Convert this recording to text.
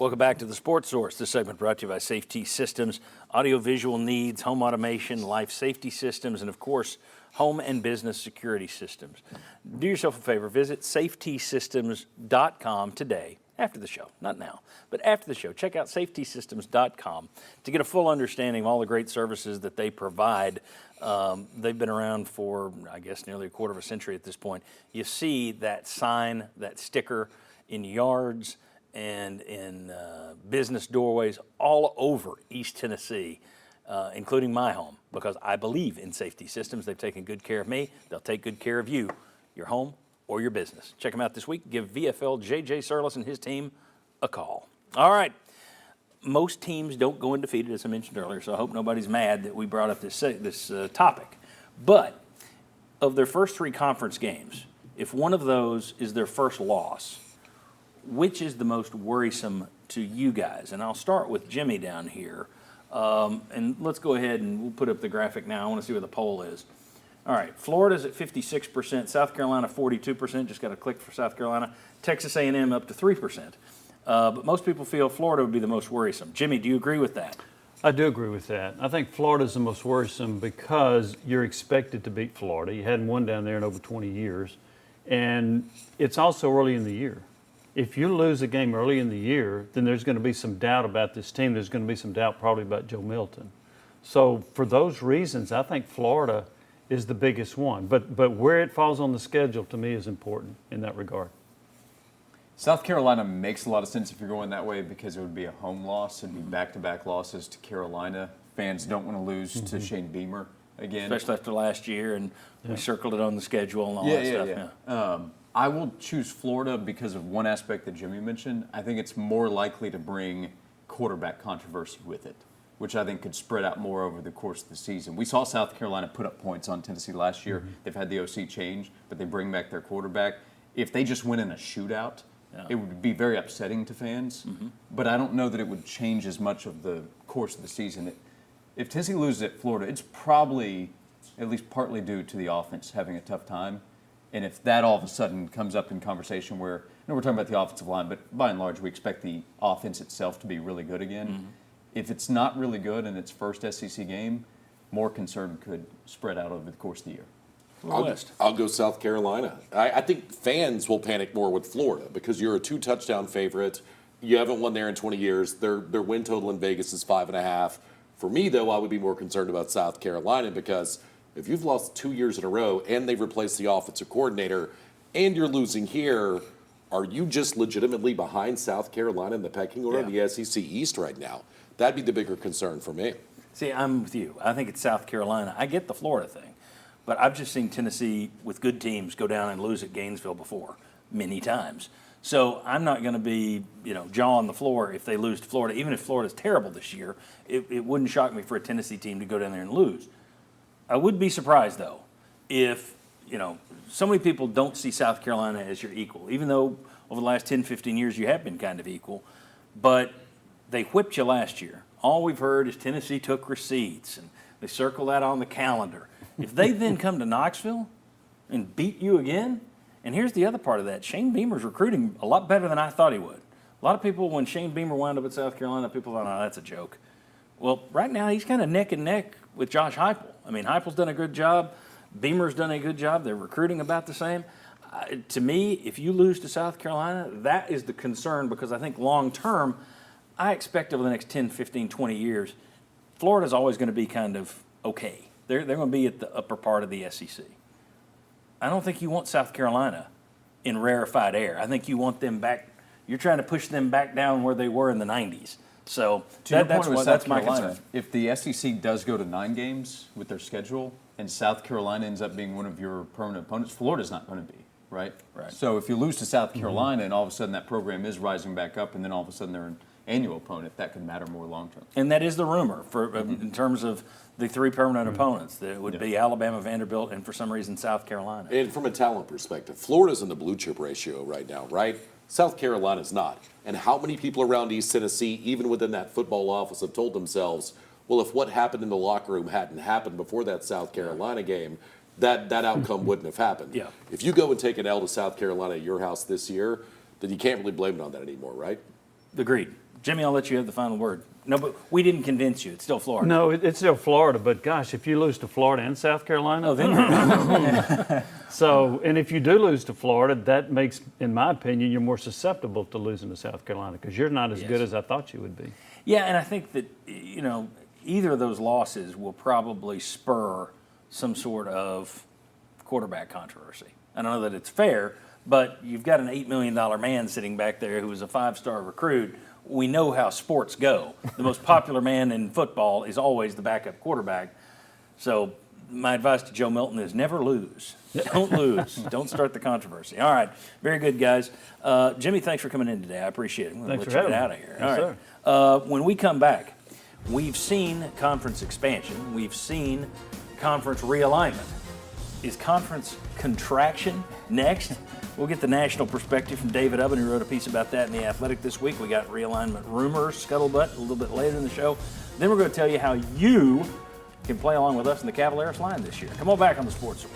Welcome back to the Sports Source. This segment brought to you by Safety Systems, audiovisual needs, home automation, life safety systems, and of course, home and business security systems. Do yourself a favor, visit safetysystems.com today, after the show, not now, but after the show. Check out safetysystems.com to get a full understanding of all the great services that they provide. They've been around for, I guess, nearly a quarter of a century at this point. You see that sign, that sticker in yards and in business doorways all over East Tennessee, including my home, because I believe in Safety Systems. They've taken good care of me. They'll take good care of you, your home or your business. Check them out this week. Give VFL J.J. Surlis and his team a call. All right. Most teams don't go undefeated, as I mentioned earlier, so I hope nobody's mad that we brought up this topic. But of their first 3 conference games, if one of those is their first loss, which is the most worrisome to you guys? And I'll start with Jimmy down here. And let's go ahead and we'll put up the graphic now. I want to see where the poll is. All right, Florida's at 56%, South Carolina 42%, just got a click for South Carolina. Texas A&M up to 3%. But most people feel Florida would be the most worrisome. Jimmy, do you agree with that? I do agree with that. I think Florida's the most worrisome because you're expected to beat Florida. You hadn't won down there in over 20 years. And it's also early in the year. If you lose a game early in the year, then there's going to be some doubt about this team. There's going to be some doubt probably about Joe Milton. So for those reasons, I think Florida is the biggest one. But where it falls on the schedule to me is important in that regard. South Carolina makes a lot of sense if you're going that way because it would be a home loss. It'd be back-to-back losses to Carolina. Fans don't want to lose to Shane Beamer again. Especially after last year, and we circled it on the schedule and all that stuff. Yeah. I will choose Florida because of one aspect that Jimmy mentioned. I think it's more likely to bring quarterback controversy with it, which I think could spread out more over the course of the season. We saw South Carolina put up points on Tennessee last year. They've had the OC change, but they bring back their quarterback. If they just win in a shootout, it would be very upsetting to fans. But I don't know that it would change as much of the course of the season. If Tennessee loses at Florida, it's probably at least partly due to the offense having a tough time. And if that all of a sudden comes up in conversation where, we're talking about the offensive line, but by and large we expect the offense itself to be really good again. If it's not really good in its first SEC game, more concern could spread out over the course of the year. I'll go South Carolina. I think fans will panic more with Florida because you're a 2-touchdown favorite. You haven't won there in 20 years. Their win total in Vegas is 5.5. For me, though, I would be more concerned about South Carolina because if you've lost 2 years in a row and they've replaced the offensive coordinator and you're losing here, are you just legitimately behind South Carolina in the pecking order of the SEC East right now? That'd be the bigger concern for me. See, I'm with you. I think it's South Carolina. I get the Florida thing, but I've just seen Tennessee with good teams go down and lose at Gainesville before many times. So I'm not going to be, jaw on the floor if they lose to Florida. Even if Florida's terrible this year, it wouldn't shock me for a Tennessee team to go down there and lose. I would be surprised, though, if, so many people don't see South Carolina as your equal, even though over the last 10, 15 years you have been kind of equal. But they whipped you last year. All we've heard is Tennessee took receipts, and they circle that on the calendar. If they then come to Knoxville and beat you again, and here's the other part of that, Shane Beamer's recruiting a lot better than I thought he would. A lot of people, when Shane Beamer wound up at South Carolina, people thought, that's a joke. Well, right now he's kind of neck and neck with Josh Heupel. I mean, Heupel's done a good job. Beamer's done a good job. They're recruiting about the same. To me, if you lose to South Carolina, that is the concern because I think long term, I expect over the next 10, 15, 20 years, Florida's always going to be kind of okay. They're going to be at the upper part of the SEC. I don't think you want South Carolina in rarefied air. I think you want them back. You're trying to push them back down where they were in the 90s. So that's my concern. If the SEC does go to 9 games with their schedule and South Carolina ends up being one of your permanent opponents, Florida's not going to be, right? Right. So if you lose to South Carolina and all of a sudden that program is rising back up and then all of a sudden they're an annual opponent, that could matter more long term. And that is the rumor in terms of the 3 permanent opponents. That would be Alabama, Vanderbilt, and for some reason South Carolina. And from a talent perspective, Florida's in the blue chip ratio right now, right? South Carolina's not. And how many people around East Tennessee, even within that football office, have told themselves, well, if what happened in the locker room hadn't happened before that South Carolina game, that outcome wouldn't have happened. Yeah. If you go and take an L to South Carolina at your house this year, then you can't really blame it on that anymore, right? Agreed. Jimmy, I'll let you have the final word. No, but we didn't convince you. It's still Florida. No, it's still Florida, but gosh, if you lose to Florida and South Carolina, Oh, then so, and if you do lose to Florida, that makes, in my opinion, you're more susceptible to losing to South Carolina because you're not as good as I thought you would be. yeah, and I think that, either of those losses will probably spur some sort of quarterback controversy. I don't know that it's fair, but you've got an $8 million man sitting back there who was a 5-star recruit. We know how sports go. The most popular man in football is always the backup quarterback. So my advice to Joe Milton is never lose. Don't lose. Don't start the controversy. All right. Very good, guys. Jimmy, thanks for coming in today. I appreciate it. I'm going to let you get out of here. Yes, all right. When we come back, we've seen conference expansion. We've seen conference realignment. Is conference contraction next? We'll get the national perspective from David Ubben, who wrote a piece about that in The Athletic this week. We got realignment rumors, scuttlebutt, a little bit later in the show. Then we're going to tell you how you can play along with us in the Cavaliers line this year. Come on back on the Sports Source.